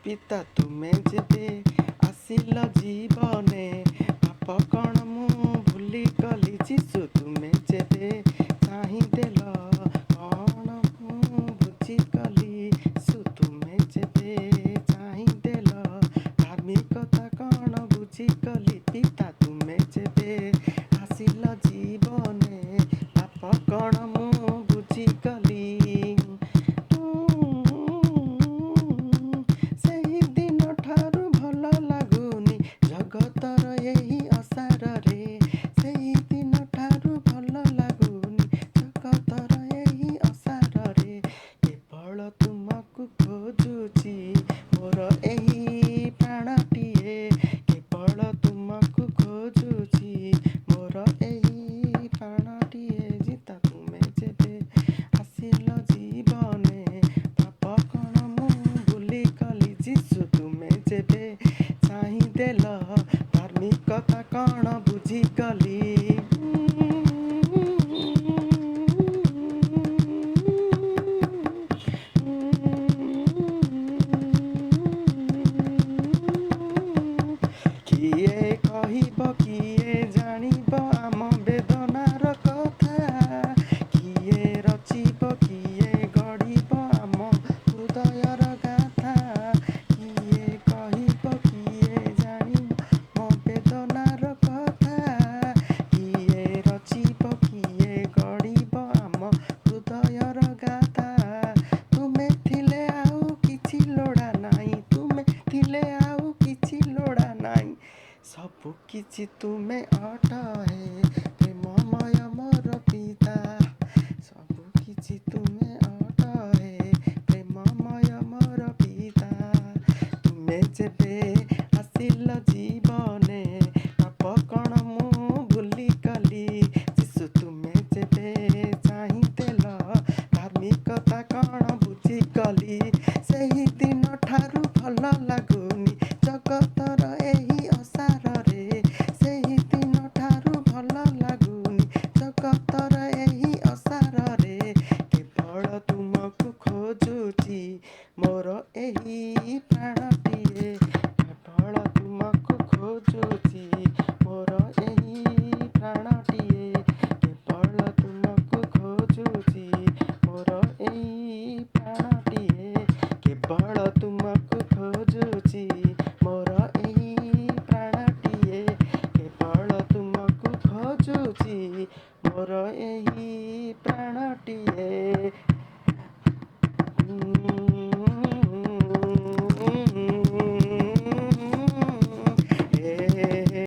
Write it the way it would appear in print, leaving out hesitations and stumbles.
ପିତା ତୁମେ ଯେବେ ଆସିଲ ଜୀବନେ, ପାପ କ'ଣ ମୁଁ ଭୁଲି ଗଲି ଯୀଶୁ ତୁମେ ଯେବେ ଚାହିଁଦେଲ, କ'ଣ ମୁଁ ବୁଝିଗଲି ଯୀଶୁ ତୁମେ ଯେବେ ଚାହିଁଦେଲ, ଧାର୍ମିକତା କ'ଣ ବୁଝିଗଲି ପିତା ତୁମେ ଯେବେ ଆସିଲ ଜୀବନେ, ପାପ କ'ଣ ମୁଁ ବୁଝିଗଲି। ସେହି ଦିନ ଠାରୁ ଭଲ ଲାଗୁନି ଜଗତର ଏହି ଅସାରରେ, ସେହି ଦିନ ଠାରୁ ଭଲ ଲାଗୁନି ଜଗତର ଏହି ଅସାରରେ, କେବଳ ତୁମକୁ ଖୋଜୁଛି ମୋର ଏହି ପ୍ରାଣଟିଏ, କେବଳ ତୁମକୁ ଖୋଜୁଛି ମୋର ଏହି ପ୍ରାଣଟିଏ। ଜିତା ତୁମେ ଯେବେ ଆସିଲ ଜୀବନେ, ପାପ କ'ଣ ମୁଁ ଭୁଲିଗଲି ଯୀଶୁ ତୁମେ ଯେବେ ଚାହିଁଦେଲ, ଧାର୍ମିକତା କ'ଣ ବୁଝିଗଲି। କିଏ କହିବ କିଏ ଜାଣିବ ଆମ ବେଦନାର କଥା, କିଏ ରଚିବ କିଏ ଗଢ଼ିବ ଆମ ହୃଦୟର ଗାଥା, କିଏ କହିବ କିଏ ଜାଣିବ ମୋ ବେଦନାର କଥା, କିଏ ରଚିବ କିଏ ଗଢ଼ିବ ଆମ ହୃଦୟର ଗାଥା। ତୁମେ ଥିଲେ ଆଉ କିଛି ଲୋଡ଼ା ନାହିଁ, ତୁମେ ଥିଲେ ଆଉ କିଛି ଲୋଡ଼ା ନାହିଁ, ସବୁ କିଛି ତୁମେ ଅଟହେ ପ୍ରେମମୟ ମୋର ପିତା, ସବୁ କିଛି ତୁମେ ଅଟହେ ପ୍ରେମମୟ ମୋର ପିତା। ତୁମେ ଯେବେ ଆସିଲ ଜୀବନେ, ପାପ କ'ଣ ମୁଁ ଭୁଲିଗଲି ଯୀଶୁ ତୁମେ ଯେବେ ଚାହିଁଦେଲ, ଧାର୍ମିକତା କ'ଣ ବୁଝିଗଲି। ସେହି ଦିନ ଠାରୁ ଭଲ ଲାଗୁନି ଜଗତର ଏହି ଅସାରରେ, ସେହି ଦିନ ଠାରୁ ଭଲ ଲାଗୁନି ଜଗତର ଏହି ଅସାରରେ, କେବଳ ତୁମକୁ ଖୋଜୁଛି ମୋର ଏହି ପ୍ରାଣଟିଏ, କେବଳ ତୁମକୁ ଖୋଜୁଛି ମୋର ଏହି ପ୍ରାଣଟିଏ, କେବଳ ତୁମକୁ ଖୋଜୁଛି ମୋର ଏହି ପ୍ରାଣଟିଏ, କେବଳ ତୁମକୁ ଖୋଜୁଛି ମୋର ଏହି ପ୍ରାଣଟିଏ, କେବଳ ତୁମକୁ ଖୋଜୁଛି ମୋର ଏହି ପ୍ରାଣଟିଏ।